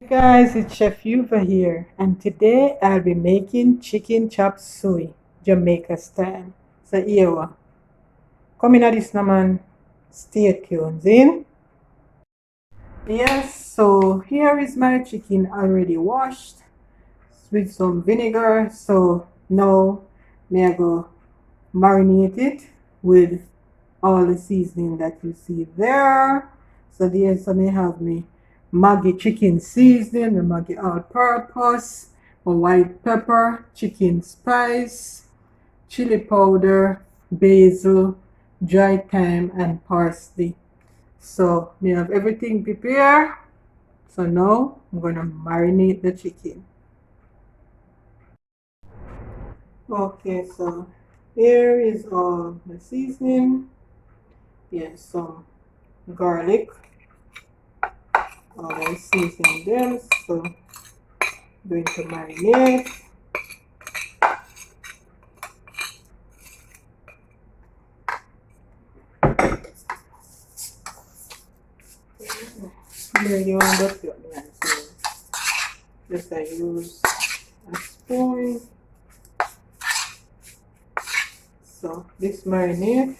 Guys, it's Chef Yuva here, and today I'll be making chicken chop suey, Jamaica style. So here we coming at this now, man. Stay tuned in. Yes, so here is my chicken already washed with some vinegar. So now may I go marinate it with all the seasoning that you see there. So there's some may have me Maggi chicken seasoning, the Maggi all purpose, a white pepper, chicken spice, chili powder, basil, dry thyme, and parsley. So we have everything prepared. So now I'm gonna marinate the chicken. Okay, so here is all the seasoning. Yes, some garlic. All the seasoning them. So going to marinate. Here you want to put so just I use a spoon. So this marinade,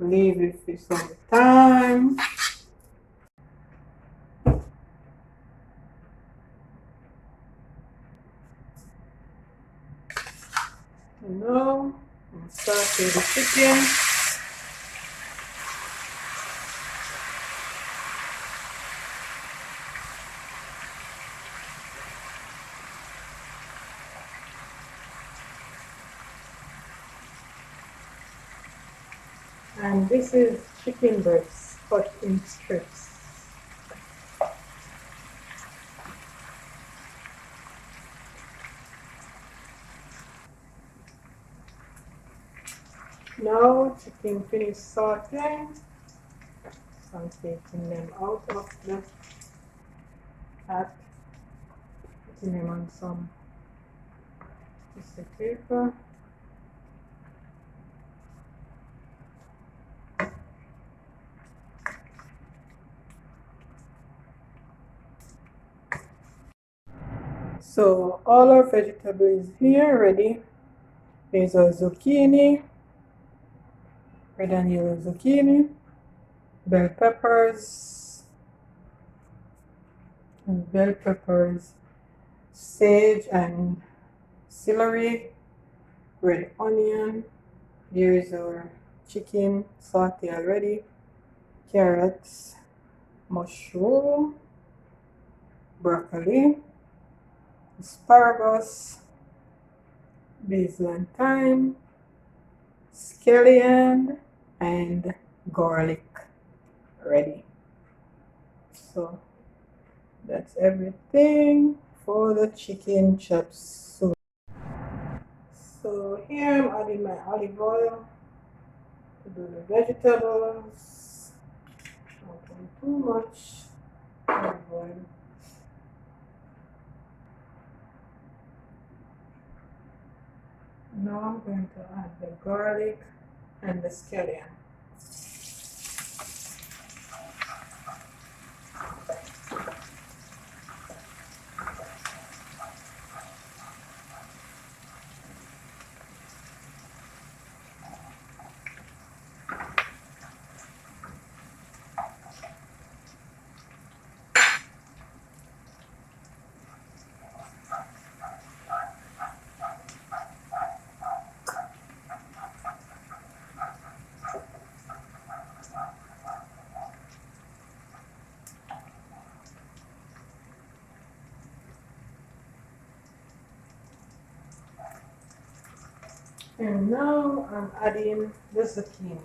leave it for some time. And now I'm starting the chicken. And this is chicken breast cut in strips. Now chicken finished sauteing. So I'm taking them out of the pot, putting them on some piece of paper. So all our vegetables here ready. There's a zucchini, red and yellow zucchini, bell peppers, sage and celery, red onion. Here's our chicken saute already, carrots, mushroom, broccoli, asparagus, basil and thyme, scallion, and garlic ready. So that's everything for the chicken chop suey. So here I'm adding my olive oil to do the vegetables. Not putting too much olive oil. Now I'm going to add the garlic and the scallion. And now I'm adding the zucchini.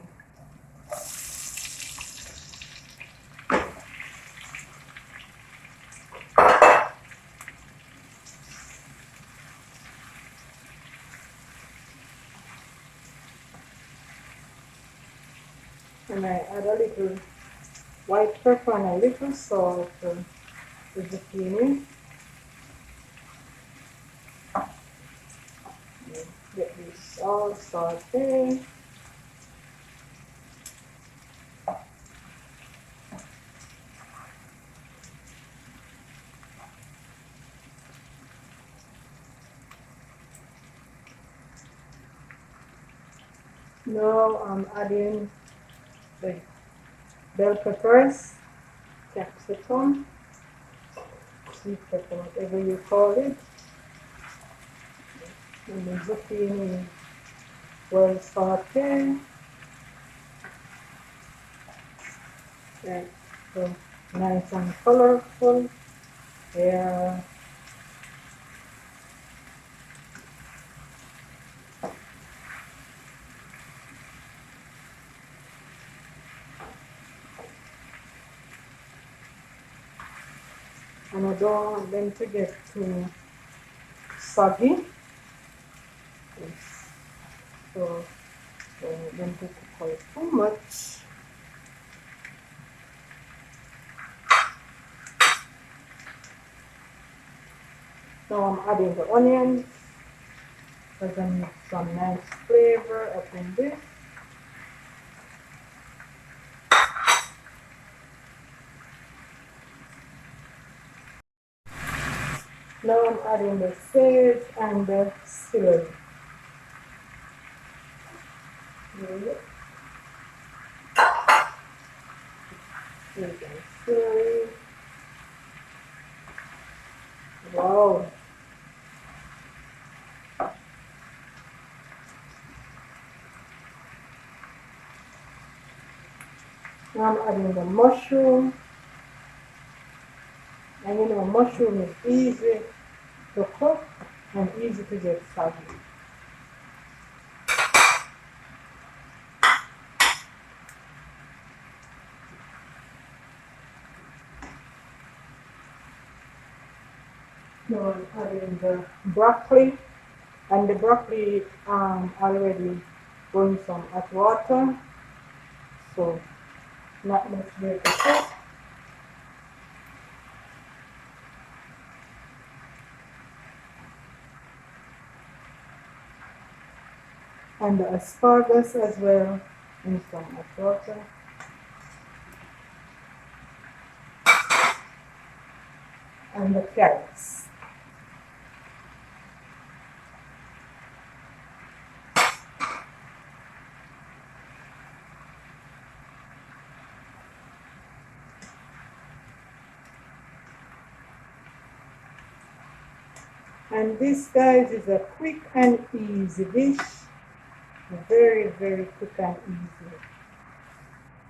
And I add a little white pepper and a little salt to the zucchini. Get this all sauteed. Now I'm adding the bell peppers, capsicum, sweet pepper, whatever you call it, and the zucchini is well sauteed. Right, so nice and colorful. Yeah. And I don't want them to get too soggy. Yes. So don't want them to cook out too much. Now I'm adding the onions because I need some nice flavor up in this. Now I'm adding the sage and the celery. Sage and celery. Wow. Now I'm adding the mushroom. And you know, mushroom is easy to cook and easy to get soggy. Now I'm adding the broccoli, and the broccoli already going some hot water, so not much there to cook. And the asparagus as well in some hot water. And the carrots. And this, guys, is a quick and easy dish. Very, very quick and easy.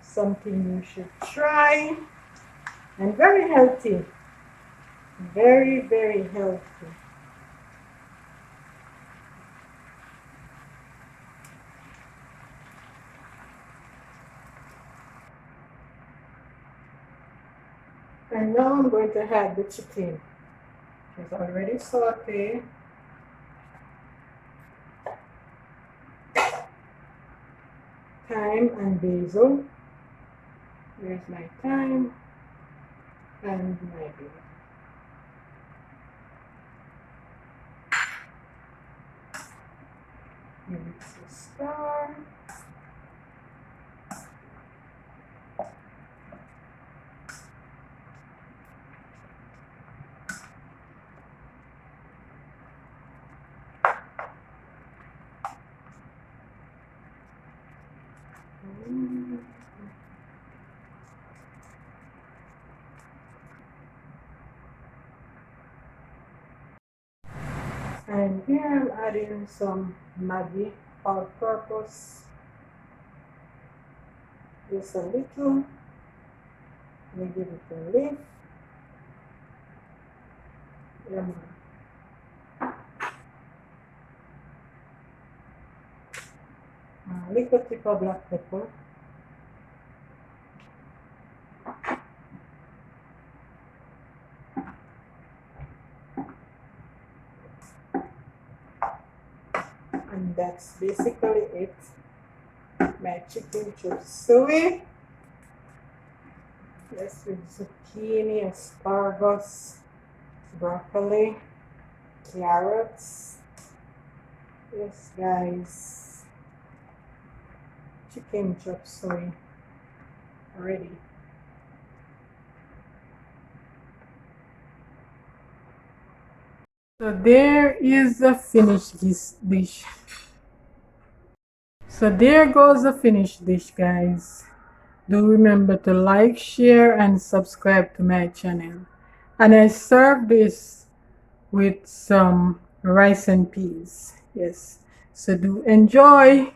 Something you should try. And very healthy. Very, very healthy. And now I'm going to add the chicken. It's already sauteed. Thyme and basil. There's my thyme and my basil. You mix the star. And here I'm adding some Maggi all purpose. Just a little. Let me give it a lift. A little tip of black pepper. And that's basically it. My chicken chop suey. Yes, with zucchini, asparagus, broccoli, carrots. Yes, guys. Chicken chop suey ready. So there is the finished dish. So there goes the finished dish, guys. Do remember to like, share, and subscribe to my channel. And I serve this with some rice and peas. Yes. So do enjoy.